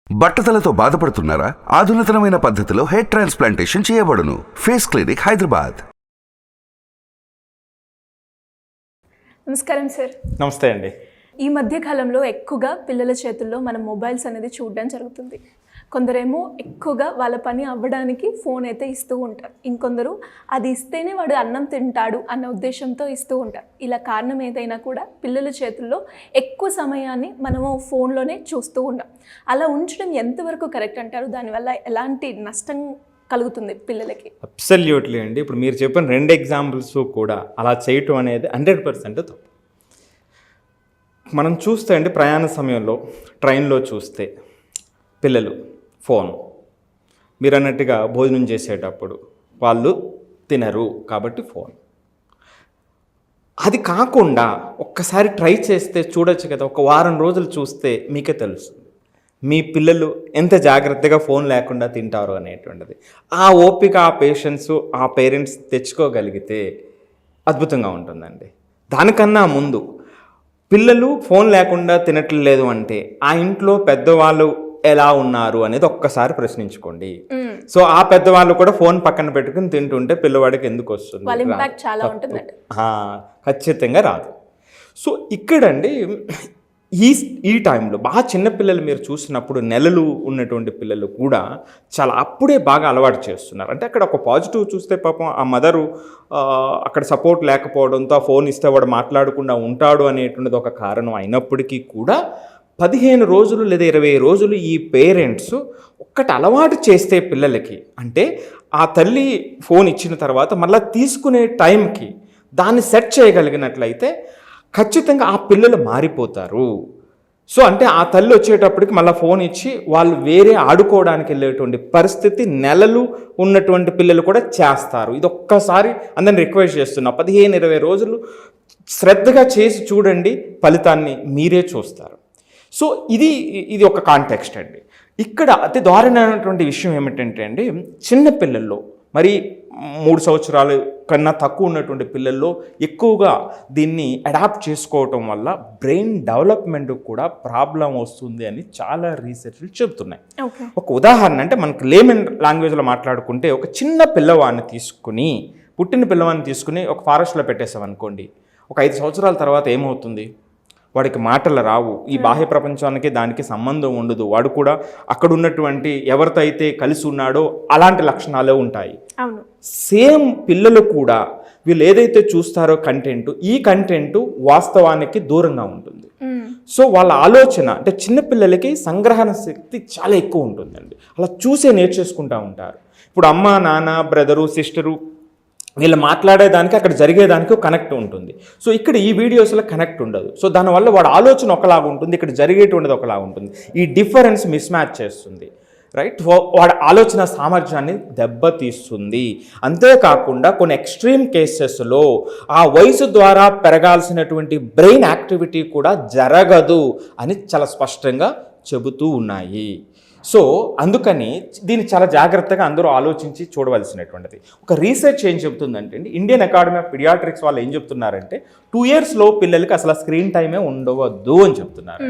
బట్టతలతో బాధపడుతున్నారా? ఆధునితనమైన పద్ధతిలో hair transplantation చేయబడును. Face clinic, Hyderabad. నమస్కారం సార్. నమస్తే అండి. ఈ మధ్య కాలంలో ఎక్కువగా పిల్లల చేతుల్లో మనం మొబైల్స్ అనేది చూడడం జరుగుతుంది. కొందరేమో ఎక్కువగా వాళ్ళ పని అవ్వడానికి ఫోన్ అయితే ఇస్తూ ఉంటారు. ఇంకొందరు అది ఇస్తేనే వాడు అన్నం తింటాడు అన్న ఉద్దేశంతో ఇస్తూ ఉంటారు. ఇలా కారణం ఏదైనా కూడా పిల్లల చేతుల్లో ఎక్కువ సమయాన్ని మనము ఫోన్లోనే చూస్తూ ఉన్నాం. అలా ఉంచడం ఎంతవరకు కరెక్ట్ అంటారు? దానివల్ల ఎలాంటి నష్టం కలుగుతుంది పిల్లలకి? అబ్సల్యూట్లీ అండి. ఇప్పుడు మీరు చెప్పిన 2 ఎగ్జాంపుల్స్ కూడా అలా చేయటం అనేది 100% తప్పు. మనం చూస్తే అండి, ప్రయాణ సమయంలో ట్రైన్లో చూస్తే పిల్లలు ఫోన్, మీరు అన్నట్టుగా భోజనం చేసేటప్పుడు వాళ్ళు తినరు కాబట్టి ఫోన్. అది కాకుండా ఒక్కసారి ట్రై చేస్తే చూడొచ్చు కదా, ఒక వారం రోజులు చూస్తే మీకే తెలుసు మీ పిల్లలు ఎంత జాగ్రత్తగా ఫోన్ లేకుండా తింటారు అనేటువంటిది. ఆ ఓపిక, ఆ పేషెన్స్ ఆ పేరెంట్స్ తెచ్చుకోగలిగితే అద్భుతంగా ఉంటుందండి. దానికన్నా ముందు పిల్లలు ఫోన్ లేకుండా తినట్లేదు అంటే ఆ ఇంట్లో పెద్దవాళ్ళు ఎలా ఉన్నారు అనేది ఒక్కసారి ప్రశ్నించుకోండి. సో ఆ పెద్దవాళ్ళు కూడా ఫోన్ పక్కన పెట్టుకుని తింటుంటే పిల్లవాడికి ఎందుకు వస్తుంది? ఖచ్చితంగా రాదు. సో ఇక్కడండి ఈ టైంలో బాగా చిన్నపిల్లలు మీరు చూసినప్పుడు నెలలు ఉన్నటువంటి పిల్లలు కూడా చాలా అప్పుడే బాగా అలవాటు చేస్తున్నారు. అంటే అక్కడ ఒక పాజిటివ్ చూస్తే పాపం ఆ మదరు అక్కడ సపోర్ట్ లేకపోవడంతో ఆ ఫోన్ ఇస్తే వాడు మాట్లాడకుండా ఉంటాడు అనేటువంటిది ఒక కారణం అయినప్పటికీ కూడా 15 రోజులు లేదా 20 రోజులు ఈ పేరెంట్స్ ఒక్కటి అలవాటు చేస్తే పిల్లలకి, అంటే ఆ తల్లి ఫోన్ ఇచ్చిన తర్వాత మళ్ళీ తీసుకునే టైంకి దాన్ని సెట్ చేయగలిగినట్లయితే ఖచ్చితంగా ఆ పిల్లలు మారిపోతారు. సో అంటే ఆ తల్లి వచ్చేటప్పటికి మళ్ళీ ఫోన్ ఇచ్చి వాళ్ళు వేరే ఆడుకోవడానికి వెళ్ళేటువంటి పరిస్థితి నెలలు ఉన్నటువంటి పిల్లలు కూడా చేస్తారు. ఇది ఒక్కసారి అందరిని రిక్వెస్ట్ చేస్తున్నా, 15-20 రోజులు శ్రద్ధగా చేసి చూడండి, ఫలితాన్ని మీరే చూస్తారు. సో ఇది ఒక కాంటెక్స్ట్ అండి. ఇక్కడ అతి దారుణమైనటువంటి విషయం ఏమిటంటే అండి, చిన్న పిల్లల్లో మరి 3 సంవత్సరాల కన్నా తక్కువ ఉన్నటువంటి పిల్లల్లో ఎక్కువగా దీన్ని అడాప్ట్ చేసుకోవటం వల్ల బ్రెయిన్ డెవలప్మెంట్ కూడా ప్రాబ్లం వస్తుంది అని చాలా రీసెర్చ్లు చెబుతున్నాయి. ఒక ఉదాహరణ అంటే మనకు లేమన్ లాంగ్వేజ్లో మాట్లాడుకుంటే, ఒక చిన్న పిల్లవాడిని తీసుకుని, పుట్టిన పిల్లవాడిని తీసుకుని ఒక ఫారెస్ట్లో పెట్టేసామనుకోండి, ఒక 5 సంవత్సరాల తర్వాత ఏమవుతుంది? వాడికి మాటలు రావు, ఈ బాహ్య ప్రపంచానికి దానికి సంబంధం ఉండదు, వాడు కూడా అక్కడ ఉన్నటువంటి ఎవరితో అయితే కలిసి ఉన్నాడో అలాంటి లక్షణాలే ఉంటాయి. సేమ్ పిల్లలు కూడా వీళ్ళు ఏదైతే చూస్తారో కంటెంట్, ఈ కంటెంట్ వాస్తవానికి దూరంగా ఉంటుంది. సో వాళ్ళ ఆలోచన అంటే చిన్నపిల్లలకి సంగ్రహణ శక్తి చాలా ఎక్కువ ఉంటుందండి. అలా చూసే నేర్చేసుకుంటూ ఉంటారు. ఇప్పుడు అమ్మ, నాన్న, బ్రదరు, సిస్టరు వీళ్ళు మాట్లాడేదానికి అక్కడ జరిగేదానికి కనెక్ట్ ఉంటుంది. సో ఇక్కడ ఈ వీడియోస్లో కనెక్ట్ ఉండదు. సో దానివల్ల వాడు ఆలోచన ఒకలాగా ఉంటుంది, ఇక్కడ జరిగేటువంటిది ఒకలాగా ఉంటుంది. ఈ డిఫరెన్స్ మిస్ మ్యాచ్ చేస్తుంది, రైట్? వాడి ఆలోచన సామర్థ్యాన్ని దెబ్బతీస్తుంది. అంతేకాకుండా కొన్ని ఎక్స్ట్రీమ్ కేసెస్లో ఆ వయసు ద్వారా పెరగాల్సినటువంటి బ్రెయిన్ యాక్టివిటీ కూడా జరగదు అని చాలా స్పష్టంగా చెబుతూ ఉన్నాయి. సో అందుకని దీన్ని చాలా జాగ్రత్తగా అందరూ ఆలోచించి చూడవలసినటువంటిది. ఒక రీసెర్చ్ ఏం చెబుతుందంటే అండి, ఇండియన్ అకాడమీ ఆఫ్ పీడియాట్రిక్స్ వాళ్ళు ఏం చెప్తున్నారంటే 2 years పిల్లలకి అసలు స్క్రీన్ టైమే ఉండవద్దు అని చెప్తున్నారు.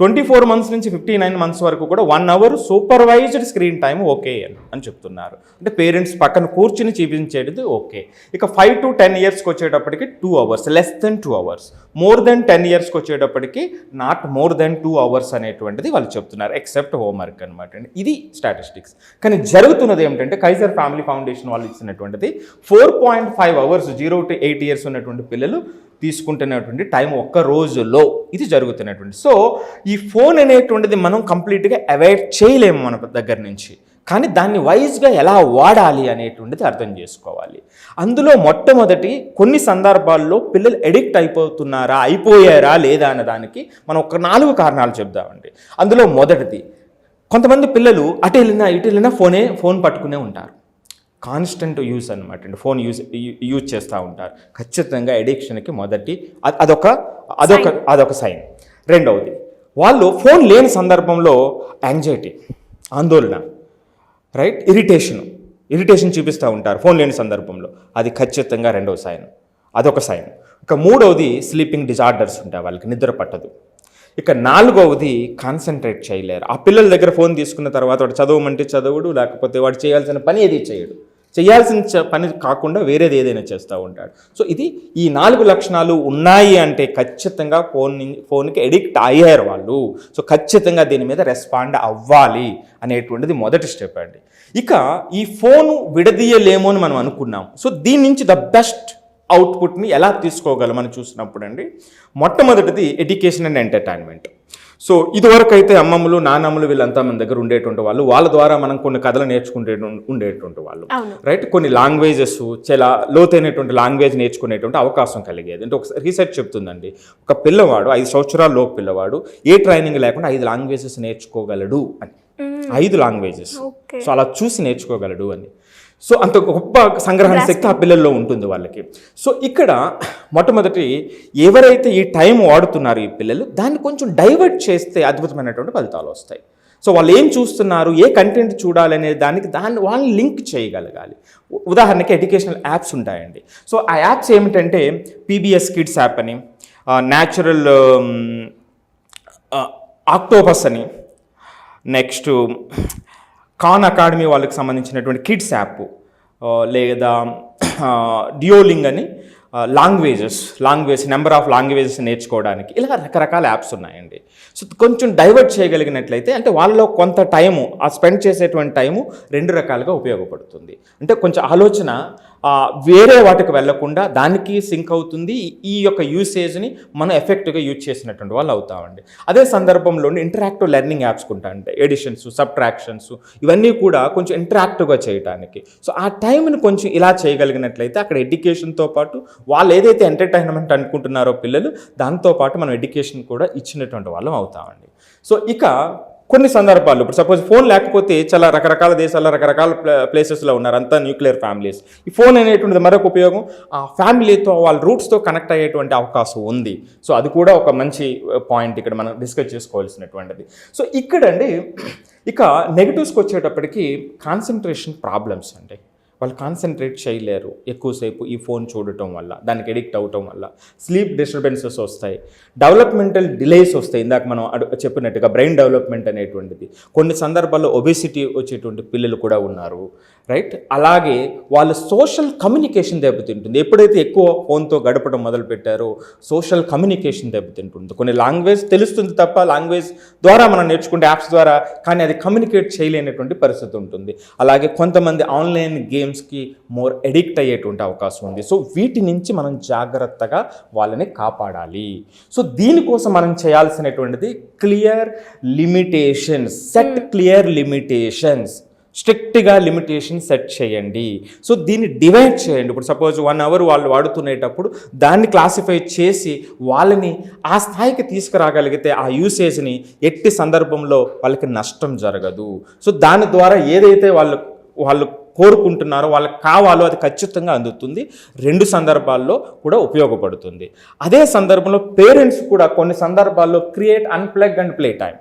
24 months నుంచి 59 months వరకు కూడా 1 hour supervised screen time okay అని చెప్తున్నారు. అంటే పేరెంట్స్ పక్కన కూర్చుని చూపించేది ఓకే. ఇక 5 to 10 years వచ్చేటప్పటికి 2 hours, less than 2 hours. More than 10 years వచ్చేటప్పటికి నాట్ మోర్ దెన్ 2 hours అనేటువంటిది వాళ్ళు చెప్తున్నారు, ఎక్సెప్ట్ హోంవర్క్ అనమాట అండి. ఇది స్టాటిస్టిక్స్. కానీ జరుగుతున్నది ఏమిటంటే, కైజర్ ఫ్యామిలీ ఫౌండేషన్ వాళ్ళు ఇచ్చినటువంటిది 4.5 hours 0 to 8 years ఉన్నటువంటి పిల్లలు తీసుకుంటున్నటువంటి టైం ఒక్క రోజులో ఇది జరుగుతున్నటువంటి. సో ఈ ఫోన్ అనేటువంటిది మనం కంప్లీట్గా అవాయిడ్ చేయలేము మన దగ్గర నుంచి, కానీ దాన్ని వైజ్గా ఎలా వాడాలి అనేటువంటిది అర్థం చేసుకోవాలి. అందులో మొట్టమొదటి కొన్ని సందర్భాల్లో పిల్లలు ఎడిక్ట్ అయిపోయారా లేదా అన్న దానికి మనం ఒక 4 కారణాలు చెప్దామండి. అందులో మొదటిది, కొంతమంది పిల్లలు అటు వెళ్ళినా ఫోన్ పట్టుకునే ఉంటారు. కాన్స్టెంట్ యూస్ అనమాట అండి, ఫోన్ యూజ్ చేస్తూ ఉంటారు. ఖచ్చితంగా ఎడిక్షన్కి మొదటి అదొక సైన్. రెండవది, వాళ్ళు ఫోన్ లేని సందర్భంలో యాంగ్జైటీ, ఆందోళన, రైట్, ఇరిటేషన్ చూపిస్తూ ఉంటారు ఫోన్ లేని సందర్భంలో. అది ఖచ్చితంగా అదొక సైన్. ఇక మూడవది, స్లీపింగ్ డిజార్డర్స్ ఉంటాయి, వాళ్ళకి నిద్ర పట్టదు. ఇక 4వది కాన్సన్ట్రేట్ చేయలేరు. ఆ పిల్లల దగ్గర ఫోన్ తీసుకున్న తర్వాత వాడు చదవమంటే చదవడు, లేకపోతే వాడు చేయాల్సిన పని ఏది చేయడు. చేయాల్సిన పని కాకుండా వేరేది ఏదైనా చేస్తూ ఉంటాడు. సో ఇది ఈ 4 లక్షణాలు ఉన్నాయి అంటే ఖచ్చితంగా ఫోన్కి ఎడిక్ట్ అయ్యారు వాళ్ళు. సో ఖచ్చితంగా దీని మీద రెస్పాండ్ అవ్వాలి అనేటువంటిది మొదటి స్టెప్ అండి. ఇక ఈ ఫోను విడదీయలేమో అని మనం అనుకున్నాం. సో దీని నుంచి ద బెస్ట్ అవుట్పుట్ని ఎలా తీసుకోగలం అని చూసినప్పుడు అండి, మొట్టమొదటిది ఎడ్యుకేషన్ అండ్ ఎంటర్టైన్మెంట్. సో ఇదివరకు అయితే అమ్మమ్మలు నాన్నమ్మలు వీళ్ళంతా మన దగ్గర ఉండేటువంటి వాళ్ళు, వాళ్ళ ద్వారా మనం కొన్ని కథలు ఉండేటువంటి వాళ్ళు, రైట్. కొన్ని లాంగ్వేజెస్, చాలా లోతైనటువంటి లాంగ్వేజ్ నేర్చుకునేటువంటి అవకాశం కలిగేది. అంటే ఒక రీసెర్చ్ చెప్తుందండి, ఒక పిల్లవాడు 5 సంవత్సరాల లోపు పిల్లవాడు ఏ ట్రైనింగ్ లేకుండా 5 లాంగ్వేజెస్ నేర్చుకోగలడు అని. 5 లాంగ్వేజెస్. సో అలా చూసి నేర్చుకోగలడు అని. సో అంత గొప్ప సంగ్రహణ శక్తి ఆ పిల్లల్లో ఉంటుంది వాళ్ళకి. సో ఇక్కడ మొట్టమొదటి ఎవరైతే ఈ టైం వాడుతున్నారు ఈ పిల్లలు, దాన్ని కొంచెం డైవర్ట్ చేస్తే అద్భుతమైనటువంటి ఫలితాలు వస్తాయి. సో వాళ్ళు ఏం చూస్తున్నారు, ఏ కంటెంట్ చూడాలనే వాళ్ళని లింక్ చేయగలగాలి. ఉదాహరణకి ఎడ్యుకేషనల్ యాప్స్ ఉంటాయండి. సో ఆ యాప్స్ ఏమిటంటే PBS కిడ్స్ యాప్ అని, న్యాచురల్ ఆక్టోపస్ అని, నెక్స్ట్ ఖాన్ అకాడమీ వాళ్ళకి సంబంధించినటువంటి కిడ్స్ యాప్, లేదా డియోలింగ్ అని లాంగ్వేజ్ నెంబర్ ఆఫ్ లాంగ్వేజెస్ నేర్చుకోవడానికి, ఇలా రకరకాల యాప్స్ ఉన్నాయండి. సో కొంచెం డైవర్ట్ చేయగలిగినట్లయితే అంటే వాళ్ళలో కొంత టైము ఆ స్పెండ్ చేసేటువంటి టైము 2 రకాలుగా ఉపయోగపడుతుంది. అంటే కొంచెం ఆలోచన వేరే వాటికి వెళ్లకుండా దానికి సింక్ అవుతుంది. ఈ యొక్క యూసేజ్ని మనం ఎఫెక్టివ్గా యూజ్ చేసినటువంటి వాళ్ళు అవుతామండి. అదే సందర్భంలో ఇంటరాక్టివ్ లెర్నింగ్ యాప్స్ ఉంటాయండి, ఎడిషన్స్, సబ్ట్రాక్షన్స్, ఇవన్నీ కూడా కొంచెం ఇంటరాక్టివ్గా చేయడానికి. సో ఆ టైంని కొంచెం ఇలా చేయగలిగినట్లయితే అక్కడ ఎడ్యుకేషన్తో పాటు వాళ్ళు ఏదైతే ఎంటర్టైన్మెంట్ అనుకుంటున్నారో పిల్లలు, దాంతోపాటు మనం ఎడ్యుకేషన్ కూడా ఇచ్చినటువంటి వాళ్ళం అవుతామండి. సో ఇక కొన్ని సందర్భాలు, ఇప్పుడు సపోజ్ ఫోన్ లేకపోతే చాలా రకరకాల దేశాల్లో రకరకాల ప్లేసెస్లో ఉన్నారు, అంతా న్యూక్లియర్ ఫ్యామిలీస్. ఈ ఫోన్ అనేటువంటిది మరొక ఉపయోగం, ఆ ఫ్యామిలీతో వాళ్ళ రూట్స్తో కనెక్ట్ అయ్యేటువంటి అవకాశం ఉంది. సో అది కూడా ఒక మంచి పాయింట్ ఇక్కడ మనం డిస్కస్ చేసుకోవాల్సినటువంటిది. సో ఇక్కడండి ఇక నెగిటివ్స్కి వచ్చేటప్పటికి కాన్సన్ట్రేషన్ ప్రాబ్లమ్స్ అండి. వాళ్ళు కాన్సన్ట్రేట్ చేయలేరు ఎక్కువసేపు ఈ ఫోన్ చూడటం వల్ల, దానికి ఎడిక్ట్ అవ్వటం వల్ల స్లీప్ డిస్టర్బెన్సెస్ వస్తాయి, డెవలప్మెంటల్ డిలేస్ వస్తాయి. ఇందాక మనం చెప్పినట్టుగా బ్రెయిన్ డెవలప్మెంట్ అనేటువంటిది, కొన్ని సందర్భాల్లో ఒబెసిటీ వచ్చేటువంటి పిల్లలు కూడా ఉన్నారు, రైట్. అలాగే వాళ్ళ సోషల్ కమ్యూనికేషన్ దెబ్బతింటుంది. ఎప్పుడైతే ఎక్కువ ఫోన్తో గడపడం మొదలు పెట్టారో సోషల్ కమ్యూనికేషన్ దెబ్బతింటుంది. కొన్ని లాంగ్వేజ్ తెలుస్తుంది తప్ప లాంగ్వేజ్ ద్వారా మనం నేర్చుకుంటే యాప్స్ ద్వారా, కానీ అది కమ్యూనికేట్ చేయలేనటువంటి పరిస్థితి ఉంటుంది. అలాగే కొంతమంది ఆన్లైన్ గేమ్స్కి మోర్ ఎడిక్ట్ అయ్యేటువంటి అవకాశం ఉంది. సో వీటి నుంచి మనం జాగ్రత్తగా వాళ్ళని కాపాడాలి. సో దీనికోసం మనం చేయాల్సినటువంటిది clear limitations, set clear limitations. స్ట్రిక్ట్గా లిమిటేషన్ సెట్ చేయండి. సో దీన్ని డివైడ్ చేయండి. ఇప్పుడు సపోజ్ 1 అవర్ వాళ్ళు వాడుతునేటప్పుడు దాన్ని క్లాసిఫై చేసి వాళ్ళని ఆ స్థాయికి తీసుకురాగలిగితే ఆ యూసేజ్ని ఎట్టి సందర్భంలో వాళ్ళకి నష్టం జరగదు. సో దాని ద్వారా ఏదైతే వాళ్ళు కోరుకుంటున్నారో, వాళ్ళకి కావాలో అది ఖచ్చితంగా అందుతుంది. 2 సందర్భాల్లో కూడా ఉపయోగపడుతుంది. అదే సందర్భంలో పేరెంట్స్ కూడా కొన్ని సందర్భాల్లో create unplug and play time.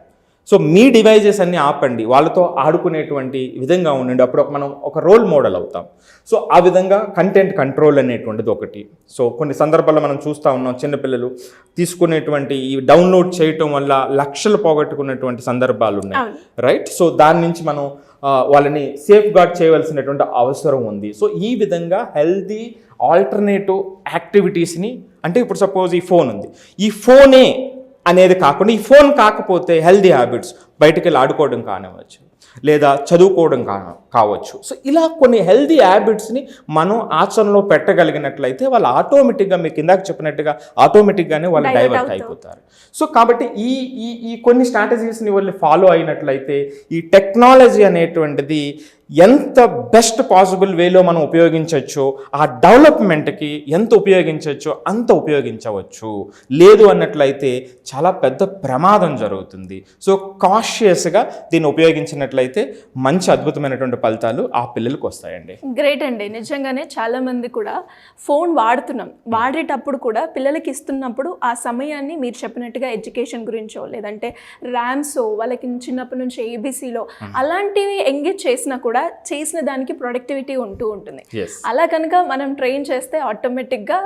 So me devices అన్నీ ఆపండి, వాళ్ళతో ఆడుకునేటువంటి విధంగా ఉండండి. అప్పుడు మనం ఒక రోల్ మోడల్ అవుతాం. సో ఆ విధంగా కంటెంట్ కంట్రోల్ అనేటువంటిది ఒకటి. సో కొన్ని సందర్భాల్లో మనం చూస్తూ ఉన్నాం, చిన్నపిల్లలు తీసుకునేటువంటి ఈ డౌన్లోడ్ చేయటం వల్ల లక్షలు పోగొట్టుకున్నటువంటి సందర్భాలు ఉన్నాయి, రైట్. సో దాని నుంచి మనం వాళ్ళని సేఫ్ గార్డ్ చేయవలసినటువంటి అవసరం ఉంది. సో ఈ విధంగా హెల్దీ ఆల్టర్నేటివ్ యాక్టివిటీస్ని, అంటే ఇప్పుడు సపోజ్ ఈ ఫోన్ ఉంది, ఈ ఫోనే అనేది కాకుండా ఈ ఫోన్ కాకపోతే హెల్దీ హ్యాబిట్స్, బయటకు వెళ్ళి ఆడుకోవడం కానివ్వచ్చు, లేదా చదువుకోవడం కావచ్చు. సో ఇలా కొన్ని హెల్దీ హ్యాబిట్స్ని మనం ఆచరణలో పెట్టగలిగినట్లయితే వాళ్ళు ఆటోమేటిక్గా, మీకు ఇందాక చెప్పినట్టుగా ఆటోమేటిక్గానే వాళ్ళు డైవర్ట్ అయిపోతారు. సో కాబట్టి ఈ కొన్ని స్ట్రాటజీస్ని వాళ్ళు ఫాలో అయినట్లయితే ఈ టెక్నాలజీ అనేటువంటిది ఎంత బెస్ట్ పాసిబుల్ వేలో మనం ఉపయోగించవచ్చో, ఆ డెవలప్మెంట్కి ఎంత ఉపయోగించవచ్చో అంత ఉపయోగించవచ్చు. లేదు అన్నట్లయితే చాలా పెద్ద ప్రమాదం జరుగుతుంది. సో కాషన్ కాన్షియస్గా దీన్ని ఉపయోగించినట్లయితే మంచి అద్భుతమైనటువంటి ఫలితాలు ఆ పిల్లలకు వస్తాయండి. గ్రేట్ అండి. నిజంగానే చాలామంది కూడా ఫోన్ వాడుతున్నాం, వాడేటప్పుడు కూడా పిల్లలకి ఇస్తున్నప్పుడు ఆ సమయాన్ని మీరు చెప్పినట్టుగా ఎడ్యుకేషన్ గురించో లేదంటే ర్యామ్స్ వాళ్ళకి చిన్నప్పటి నుంచి ఏబీసీలో అలాంటివి ఎంగేజ్ చేసినా కూడా చేసిన దానికి ప్రొడక్టివిటీ ఉంటూ ఉంటుంది. Yes. అలా కనుక మనం ట్రైన్ చేస్తే ఆటోమేటిక్గా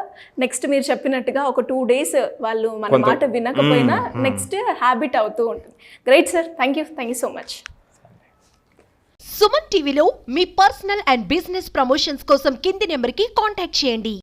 నెక్స్ట్ మీరు చెప్పినట్టుగా ఒక 2 days వాళ్ళు మన మాట వినకపోయినా నెక్స్ట్ హ్యాబిట్ అవుతూ ఉంటుంది. Great sir, thank you so much. Suman టీవీలో మీ పర్సనల్ అండ్ బిజినెస్ ప్రమోషన్స్ కోసం కింది నెంబర్కి కాంటాక్ట్ చేయండి.